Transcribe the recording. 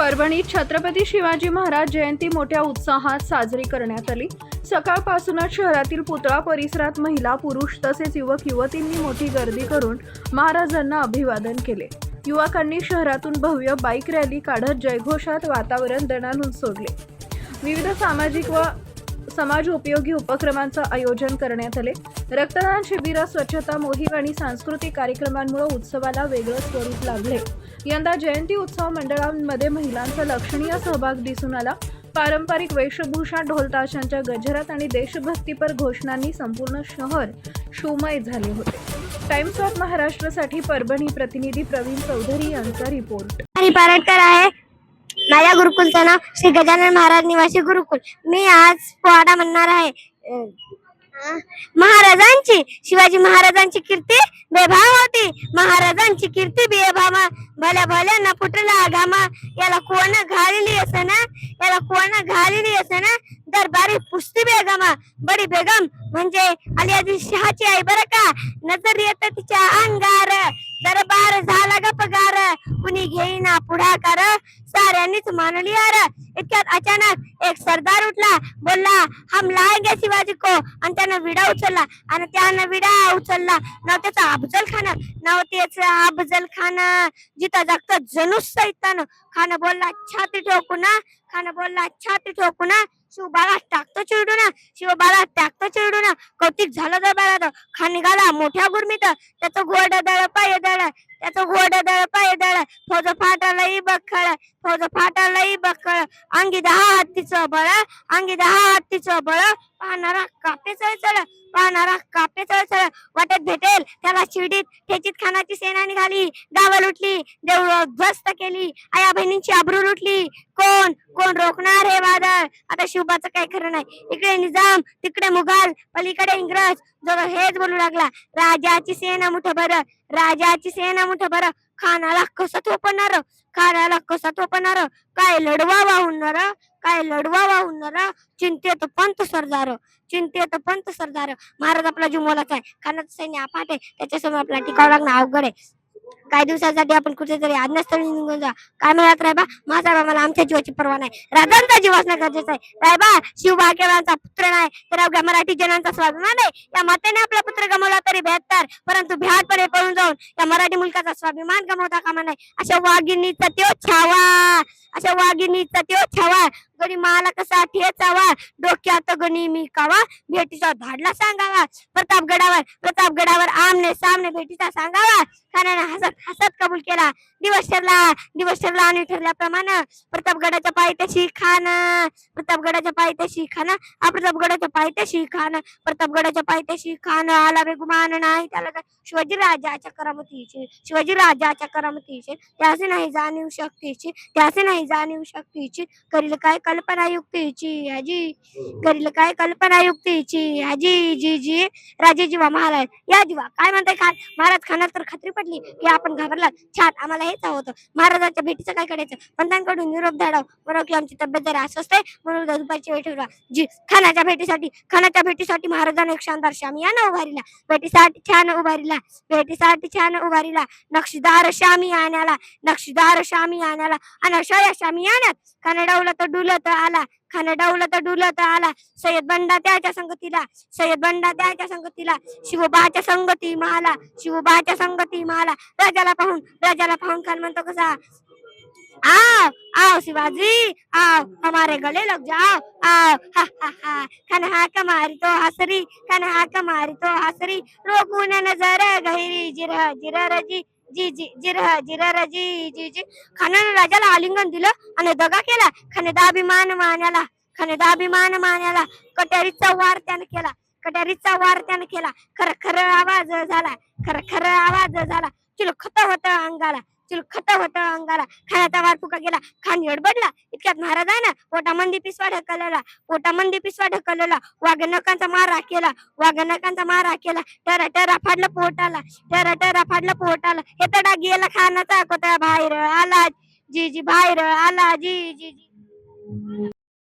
परभणीत छत्रपती शिवाजी महाराज जयंती मोठ्या उत्साहात साजरी करण्यात आली। सकाळपासूनच शहरातील पुतळा परिसरात महिला, पुरुष तसेच युवक युवतींनी मोठी गर्दी करून महाराजांना अभिवादन केले। युवकांनी शहरातून भव्य बाईक रॅली काढत जयघोषात वातावरण दणाणून सोडले। विविध सामाजिक व समाज उपयोगी उपक्रमांचं आयोजन करण्यात आले। रक्तदान शिबिर, स्वच्छता मोहीम आणि सांस्कृतिक कार्यक्रमांमुळे उत्सवाला वेगळं स्वरूप लाभले। यंदा जयंती उत्सव मंडळांमध्ये महिलांचा लक्षणीय सहभाग दिसून आला। पारंपरिक वेशभूषा, ढोल ताशांच्या गजरात आणि देशभक्तीपर घोषणांनी संपूर्ण शहर शिवमय झाले होते। टाइम्स ऑफ महाराष्ट्रसाठी परभणी प्रतिनिधी प्रवीण चौधरी यांचा रिपोर्ट। पारटकर आहे। माझ्या गुरुकुलचं नाव श्री गजानन महाराज निवासी गुरुकुल। मी आज पोवाडा म्हणणार आहे। महाराजांची, शिवाजी महाराजांची कीर्ती बेभाव होती। महाराजांची कीर्ती बेभाव, भल्या भल्या न फुटला घामा। याला कोण घालली असना, याला कोण घालली असना, दरबारी पुस्ती बेगमा। बडी बेगम म्हणजे अलियादी शहाची आई बरं का। नजर येत तिच्या अंगार, दरबार झाला ग पगार। कुणी घेईना पुढाकार, साऱ्यांनीच मानली यार। इतक्यात अचानक एक सरदार उठला, बोलला हम लाएंगे शिवाजी को। आणि त्यानं विडा उचलला, आणि त्यानं विडा उचलला। नाव त्याचा अफजल खान, नाव त्याचं अफजल खान। जिथं जागत जणू सैतान। खान बोलला छाती ठोकून, खान बोलला छाती ठोकून। शिवबाला टाकतो चिरडून, शिवबाला टाकतो चिरडून। कौतिक झालं दरबारात, खान निघाला मोठ्या गुरमीत। त्याचं घोड दळ पाय दळ, त्याचं घोड दळ पाय दळ। फौज फाटालाही बखळ, फौज फाटालाही बखळ। अंगी 10 हत्तीचं बळ, अंगी 10 हत्तीचं बळ। पाहणारा कापे चळचळ, पाहणारा कापे चळचळ। वाटेत भेटेल त्याला शिडीत ठेचीत खानाची सेना निघाली। गावं लुटली, देऊळ ध्वस्त केली, आया बहिणींची आबरू लुटली। कोण कोण रोखणार हे वादळ? आता शिवबाचं काही खरं नाही। इकडे निजाम, तिकडे मुघल, पलीकडे इंग्रज। जो हेच बोलू लागला, राजाची सेना मुठभर, राजाची सेना मुठभर। खानाला कसं थोपणार, खानाला कसं थोपणार? काय लढवा वाहुणार, काय लढवा वाहुणार? चिंतेत पंत सरदार, चिंतेत पंत सरदार। महाराज आपला जीव मोलाचा आहे, खानाचं सैन्य अफाट आहे, त्याच्यासमोर आपल्याला टिकावं लागणं अवघड आहे। काही दिवसासाठी आपण कुठेतरी आज्ञास्थळी निघून जा। काय म्हणत रायबा, माझा मला आमच्या जीवाची पर्वा नाही, राजांचा जीव असणं गरजेचं आहे। रायबा, शिवबा केवळांचा पुत्र नाही, तर अवघ्या मराठी जनांचा स्वाभिमान आहे। या मातेने आपला पुत्र गमावला तरी 72, परंतु भ्याडपणे पळून जाऊन या मराठी मुलकाचा स्वाभिमान गमावता कामा नाही। अशा वाघिणीचा त्यो छावा, अशा वाघिणीचा त्यो छावा। गणी माला कसा ठेचावा, डोक्यात गणी मी कावा। भेटीचा धाडला सांगावा, प्रतापगडावर, प्रतापगडावर आमने सामने भेटीचा सांगावा। खानाने हसत हसत कबूल केला। दिवस ठरला आणि ठरल्याप्रमाणे प्रतापगडाच्या पायथ्याशी खान, प्रतापगडाच्या पायथ्याशी खान, प्रतापगडाच्या पायथ्याशी खान, प्रतापगडाच्या पायथ्याशी खान। आला बेगुमान नाही त्याला शिवाजी राजाच्या करामतीची, शिवाजी राजाच्या करामतीची। त्याचे नाही जाणीव शक्तीची, त्याचे नाही जाणीव शक्तीची। करील काय कल्पना युक्तीची आजी, करील काय कल्पना युक्तीची आजी। जी जी राजे जीवा महाराज या जीवा। काय म्हणताय खान? महाराज खानात तर खात्री पडली की आपण घाबरलात। छान, आम्हाला हेच हवं होतं। महाराजांच्या भेटीचं काय करायचं? पंतांकडून निरोप धाडाव, बरोबर की आमची तब्येत जरा अस्वस्थ आहे, म्हणून दुपारची वेळ ठेवला। जी खानाच्या भेटीसाठी, खानाच्या भेटीसाठी महाराजांनी एक शानदार शामियाना उभारिला। भेटीसाठी छान उभारिला, भेटीसाठी छान उभारिला। नक्षीदार शामियानाला, नक्षीदार शामियानाला। आणि अशा या शामियानात खान डौलत डुलत आला, खान डौलत डुलत आला। सय्यद बंडा त्याच्या संगतीला, सय्यद बंडा त्याच्या संगतीला। शिवबाच्या संगती माला, शिवबाच्या संगती माला। राजाला पाहून खान म्हणतो कसा, आओ आओ शिवाजी आओ, हमारे गले लग जाओ आओ। हा हा हा। खान हाक मारी तो हसरी, खान हाक मारी तो हसरी। रोकून नजर गहिरी, जिरह जिरह जी जी जी, जिरह जिरह जी जी जी। खानाने राजाला आलिंगन दिलं आणि दगा केला। खाने दाभिमान मान्याला, खाने दाभिमान मान्याला। कट्यारीचा वार त्याने केला, कट्यारीचा वार त्याने केला। खर खर आवाज झाला, खर खर आवाज झाला। चिलखत होत अंगाला, चिलखत होत अंगाला। खानाचा वार फुका गेला, खान एडबडला। इतक्यात महाराजांना पोटामंदी पिसवा ढकलला, पोटामंदी पिसवा ढकलला। वाघनकांचा मारा केला, वाघनकांचा मारा केला। टरा टरा फाडलं पोटाला, टरा टरा फाडलं पोटाला। हे तडा गेला खानाचा कोत्या बाहेर आला, जी जी बाहेर आला, जी जी जी।